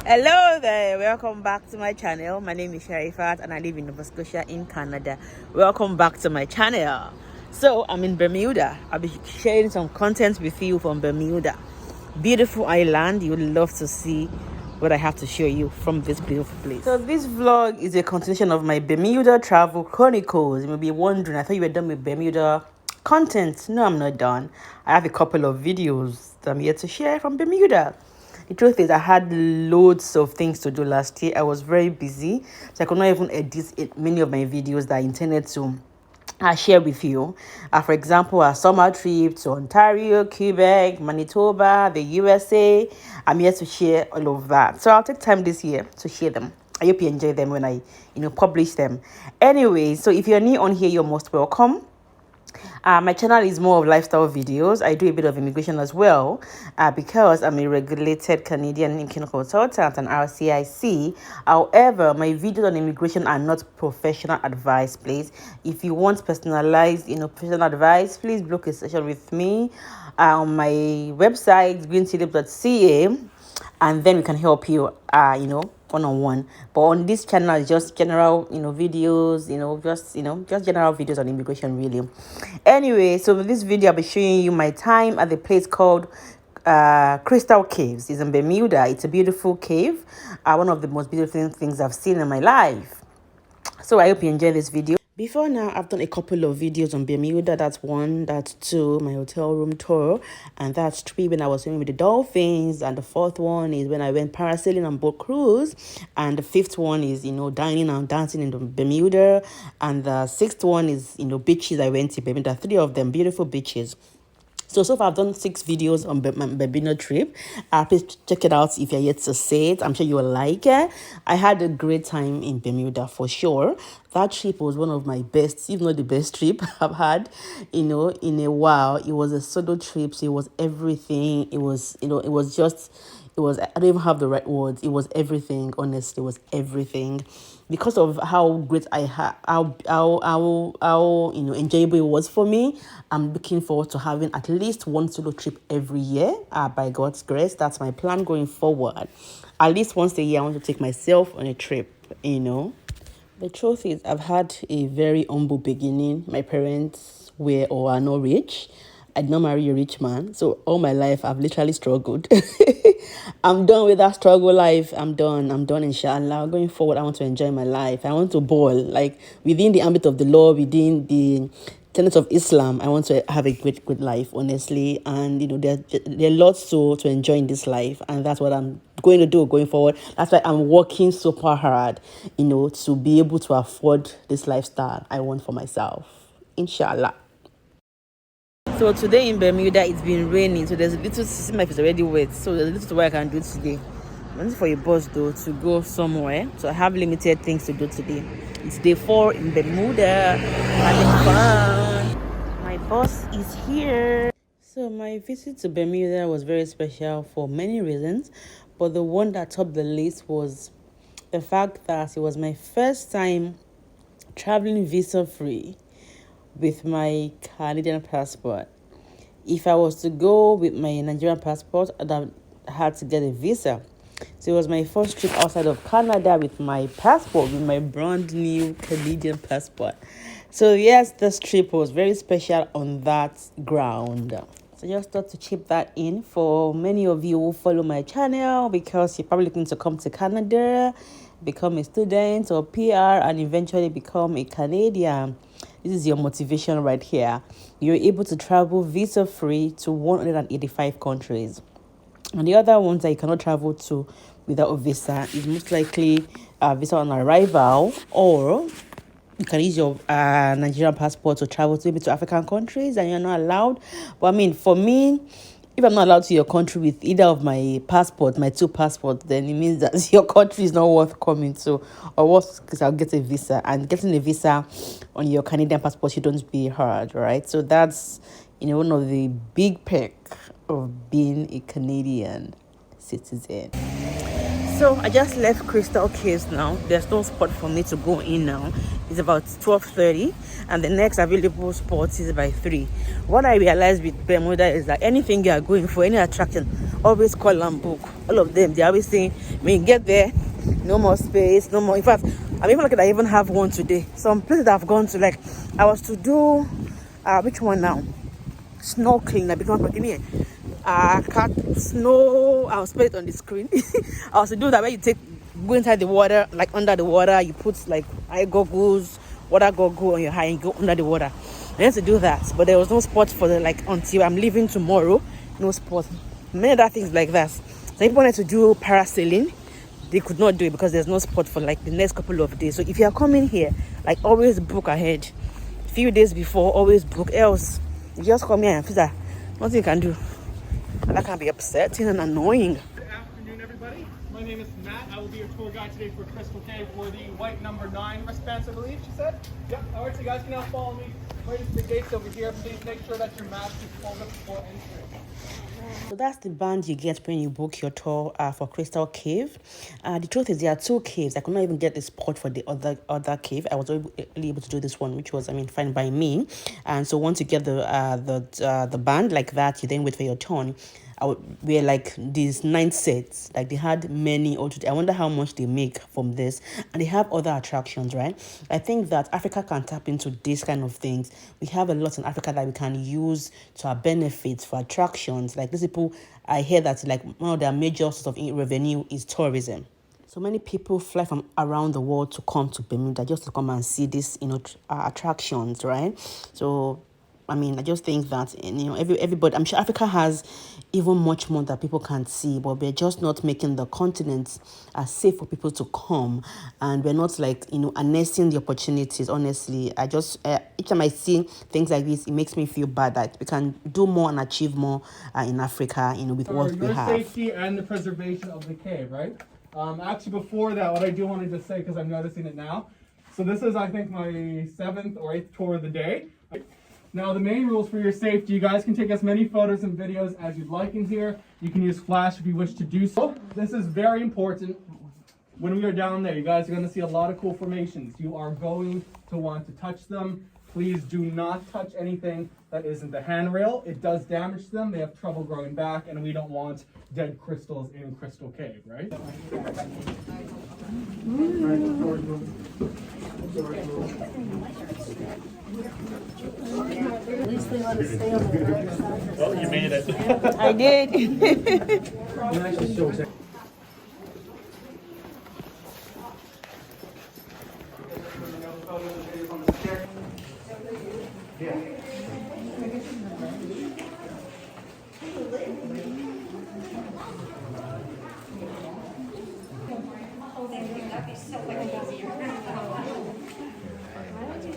Hello there, welcome back to my channel. My name is Sherifat and I live in Nova Scotia in Canada. Welcome back to my channel. So I'm in Bermuda. I'll be sharing some content with you from Bermuda. Beautiful island. You would love to see what I have to show you from this beautiful place. So this vlog is a continuation of my Bermuda travel chronicles. You may be wondering, I thought you were done with Bermuda content. No, I'm not done. I have a couple of videos that I'm here to share from Bermuda. The truth is, I had loads of things to do last year. I was very busy, so I could not even edit many of my videos that I intended to share with you. For example, a summer trip to Ontario, Quebec, Manitoba, the USA. I'm here to share all of that. So I'll take time this year to share them. I hope you enjoy them when I, publish them. Anyway, so if you're new on here, you're most welcome. My channel is more of lifestyle videos. I do a bit of immigration as well because I'm a regulated Canadian consultant and RCIC. However, my videos on immigration are not professional advice, please. If you want personalized, professional advice, please book a session with me on my website, greentulips.ca, and then we can help you, one-on-one. But on this channel it's just general videos, just general videos on immigration, really. Anyway, so with this video I'll be showing you my time at the place called Crystal Caves. It's in Bermuda. It's a beautiful cave, one of the most beautiful things I've seen in my life. So I hope you enjoy this video. Before now, I've done a couple of videos on Bermuda. That's 1, that's 2, my hotel room tour, and that's 3 when I was swimming with the dolphins, and the 4th one is when I went parasailing on boat cruise, and the 5th one is, dining and dancing in Bermuda, and the 6th one is, beaches I went to Bermuda. 3 of them, beautiful beaches. So far I've done 6 videos on my Bermuda trip. Please check it out if you're yet to see it. I'm sure you will like it. I had a great time in Bermuda for sure. That trip was one of my best, if not the best trip I've had, in a while. It was a solo trip, so it was everything. It was, I don't even have the right words. It was everything, honestly, it was everything. Because of how great I had, how enjoyable it was for me, I'm looking forward to having at least one solo trip every year. By God's grace, that's my plan going forward. At least once a year, I want to take myself on a trip. The truth is, I've had a very humble beginning. My parents were or are not rich. I did not marry a rich man. So all my life, I've literally struggled. I'm done with that struggle life. I'm done, inshallah. Going forward, I want to enjoy my life. I want to ball. Like, within the ambit of the law, within the tenets of Islam, I want to have a good life, honestly. And, there are lots to enjoy in this life. And that's what I'm going to do going forward. That's why I'm working super hard, to be able to afford this lifestyle I want for myself. Inshallah. So today in Bermuda, it's been raining, so there's a little, see my face already wet, so there's a little to what I can do today. I'm waiting for a bus though to go somewhere, so I have limited things to do today. It's day 4 in Bermuda, having fun. My bus is here. So my visit to Bermuda was very special for many reasons, but the one that topped the list was the fact that it was my first time traveling visa-free with my Canadian passport. If I was to go with my Nigerian passport, I'd have had to get a visa. So it was my first trip outside of Canada with my passport, with my brand new Canadian passport. So yes, this trip was very special on that ground. So just thought to chip that in for many of you who follow my channel, because you're probably looking to come to Canada, become a student or PR, and eventually become a Canadian. This is your motivation right here. You're able to travel visa-free to 185 countries. And the other ones that you cannot travel to without a visa is most likely a visa on arrival, or you can use your Nigerian passport to travel to maybe to African countries and you're not allowed. But for me, if I'm not allowed to your country with either of my passports, my 2 passports, then it means that your country is not worth coming to. Or worse, because I'll get a visa. And getting a visa on your Canadian passport shouldn't be hard, right? So that's, one of the big perks of being a Canadian citizen. So I just left Crystal Caves now. There's no spot for me to go in now. It's about 12:30 and the next available spot is by 3. What I realized with Bermuda is that anything you are going for, any attraction, always call and book. All of them, they're always saying when you get there, no more space, no more. In fact, I'm even lucky that I even have one today. Some places that I've gone to, like I was to do which one now? Snorkeling. I become fucking here. Cat snow. I'll spell it on the screen. I was to do that where you go inside the water, like under the water. You put like eye goggles, water goggle on your eye and go under the water. I used to do that, but there was no spot for the like until I'm leaving tomorrow. No spot. Many other things like that. So if you wanted to do parasailing, they could not do it because there's no spot for like the next couple of days. So if you are coming here, like always book ahead. Few days before, always book. Else, you just come here and feel nothing you can do. And that can be upsetting and annoying. Good afternoon, everybody. My name is Matt. I will be your tour guide today for Crystal Cave for the white number 9 wristbands, I believe she said. Yep. All right, so you guys can now follow me right into the gates over here. Please make sure that your mask is pulled up before entering. So that's the band you get when you book your tour for Crystal Cave. The truth is there are 2 caves. I could not even get the spot for the other cave. I was only able to do this one, which was fine by me. And so once you get the band like that, you then wait for your turn. We're like these 9 sets, like they had many altogether. I wonder how much they make from this, and they have other attractions, right? I think that Africa can tap into these kind of things. We have a lot in Africa that we can use to our benefits for attractions. Like these people, I hear that like one of their major sources of revenue is tourism. So many people fly from around the world to come to Bermuda just to come and see these attractions, right? So I just think that everybody. I'm sure Africa has even much more that people can see, but we're just not making the continent as safe for people to come, and we're not harnessing the opportunities. Honestly, I just each time I see things like this, it makes me feel bad that we can do more and achieve more in Africa. With what we have. Your safety and the preservation of the cave, right? Actually, before that, what I do want to just say because I'm noticing it now. So this is, I think, my 7th or 8th tour of the day. Now, the main rules for your safety, you guys can take as many photos and videos as you'd like in here. You can use flash if you wish to do so. This is very important. When we are down there, you guys are going to see a lot of cool formations. You are going to want to touch them. Please do not touch anything that isn't the handrail. It does damage them. They have trouble growing back, and we don't want dead crystals in Crystal Cave, right? At least they let us stay on the right side. Oh, you made it. I did.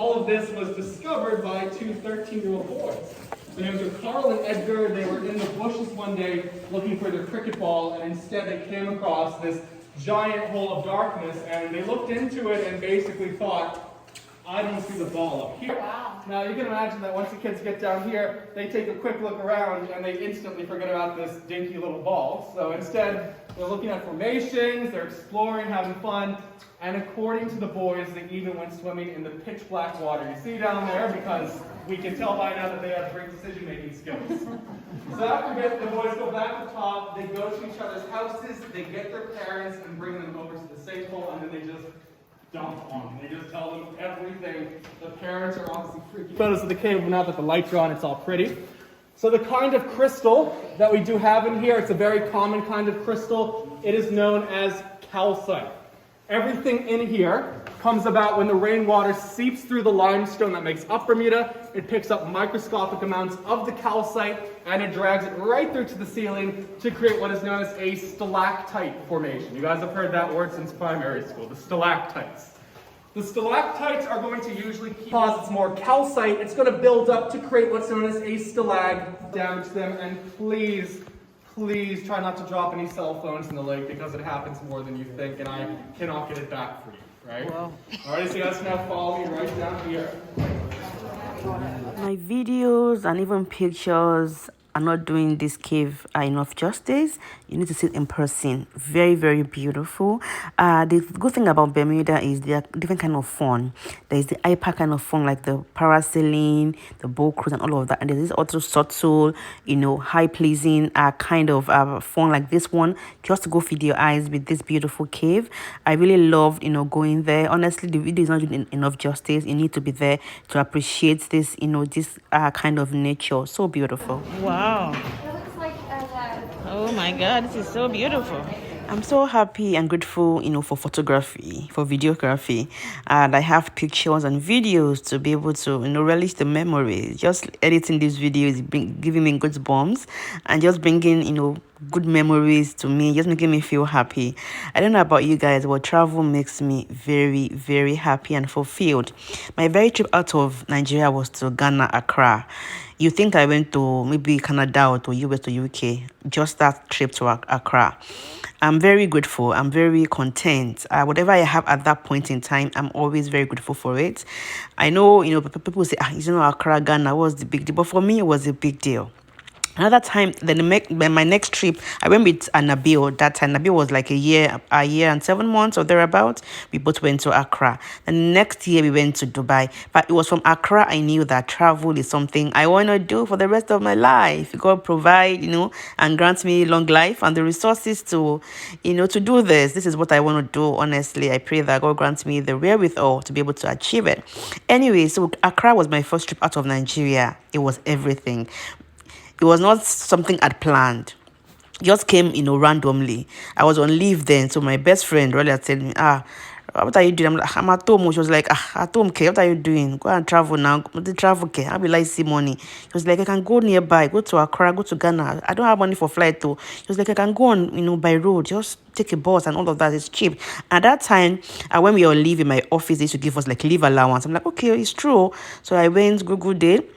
All of this was discovered by 2 13-year-old boys. Their names are Carl and Edgar. They were in the bushes one day looking for their cricket ball, and instead they came across this giant hole of darkness, and they looked into it and basically thought, I don't see the ball up here. Wow. Now you can imagine that once the kids get down here, they take a quick look around and they instantly forget about this dinky little ball. So instead, they're looking at formations, they're exploring, having fun, and according to the boys, they even went swimming in the pitch black water you see down there, because we can tell by now that they have great decision-making skills. So after a bit, the boys go back to the top, they go to each other's houses, they get their parents and bring them over to the safe hole, and then they just dump on them. They just tell them everything. The parents are obviously freaking photos of the cave, but now that the lights are on, it's all pretty. So the kind of crystal that we do have in here, it's a very common kind of crystal. It is known as calcite. Everything in here comes about when the rainwater seeps through the limestone that makes up Bermuda. It picks up microscopic amounts of the calcite and it drags it right through to the ceiling to create what is known as a stalactite formation. You guys have heard that word since primary school, the stalactites. The stalactites are going to usually deposit more calcite. It's going to build up to create what's known as a stalag, damage them, and please try not to drop any cell phones in the lake because it happens more than you think, and I cannot get it back for you, right? Wow. Alright, so you guys now follow me right down here. My videos and even pictures are not doing this cave enough justice. you need to see it in person. Very, very beautiful. The good thing about Bermuda is there are different kind of fun. There's the hyper kind of fun, like the parasailing, the boat cruise, and all of that. And there's this also subtle, high pleasing kind of fun like this one, just to go feed your eyes with this beautiful cave. I really loved, going there. Honestly, the video is not doing enough justice. You need to be there to appreciate this, this kind of nature. So beautiful. Wow. It looks like Oh my God, this is so beautiful. I'm so happy and grateful, for photography, for videography, and I have pictures and videos to be able to, relish the memories. Just editing these videos, giving me good bombs, and just bringing, good memories to me, just making me feel happy. I don't know about you guys, but travel makes me very, very happy and fulfilled. My very trip out of Nigeria was to Ghana, Accra. You think I went to maybe Canada or to US to UK, just that trip to Accra. I'm very grateful. I'm very content. Whatever I have at that point in time, I'm always very grateful for it. I know, people say, Accra, Ghana, what's the big deal? But for me, it was a big deal. Another time, then my next trip, I went with Nabil. That time, Nabil was like a year and 7 months or thereabout. We both went to Accra. And the next year, we went to Dubai. But it was from Accra, I knew that travel is something I want to do for the rest of my life. God provide, and grant me long life and the resources to, to do this. This is what I want to do, honestly. I pray that God grants me the wherewithal to be able to achieve it. Anyway, so Accra was my first trip out of Nigeria. It was everything. It was not something I'd planned. Just came, randomly. I was on leave then, so my best friend really said me, what are you doing? I'm at home. She was like, at home, okay, what are you doing? Go and travel now. The travel, okay, I'll be like, see money. She was like, I can go nearby, go to Accra, go to Ghana. I don't have money for flight though. She was like, I can go on, by road, just take a bus and all of that is cheap. At that time, when we were leaving my office, they used to give us like leave allowance. I'm like, okay, it's true. So I went, Google did.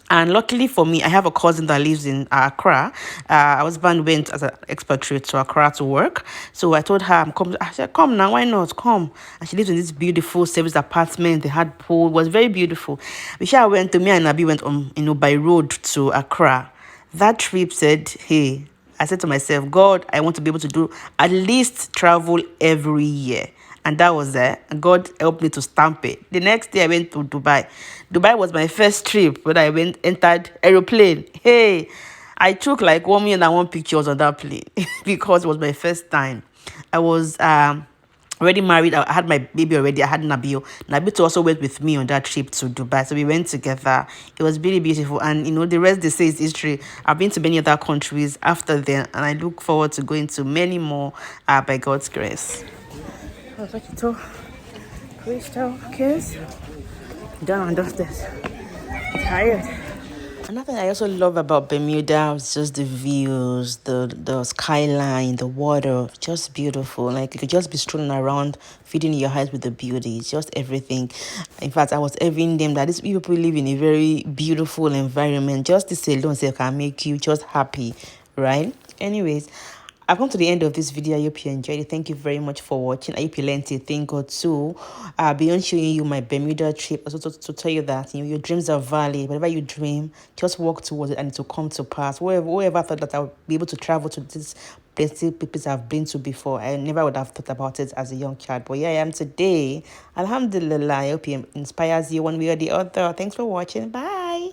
And luckily for me, I have a cousin that lives in Accra. Our husband went as an expatriate to Accra to work. So I told her, I said, come now, why not? Come. And she lives in this beautiful service apartment. They had pool. It was very beautiful. Before I went to me and Nabi went on, by road to Accra. That trip said, hey, I said to myself, God, I want to be able to do at least travel every year. And that was it. God helped me to stamp it. The next day I went to Dubai. Dubai was my first trip when I entered aeroplane. Hey, I took like 1 million and one pictures on that plane because it was my first time. I was already married. I had my baby already. I had Nabil. Nabil also went with me on that trip to Dubai. So we went together. It was really beautiful. And, the rest they say is history. I've been to many other countries after then. And I look forward to going to many more by God's grace. Crystal kiss. Done and dusted. Tired. Another thing I also love about Bermuda is just the views, the skyline, the water, just beautiful. Like you could just be strolling around, feeding your eyes with the beauty. It's just everything. In fact, I was envying them that these people live in a very beautiful environment. Just this alone can make you just happy, right? Anyways, I've come to the end of this video. I hope you enjoyed it. Thank you very much for watching. I hope you learned a thing or two. Beyond showing you my Bermuda trip, also to tell you that your dreams are valid. Whatever you dream, just work towards it and it will come to pass. Whoever thought that I would be able to travel to this places I've been to before, I never would have thought about it as a young child. But here I am today. Alhamdulillah. I hope it inspires you one way or the other. Thanks for watching. Bye.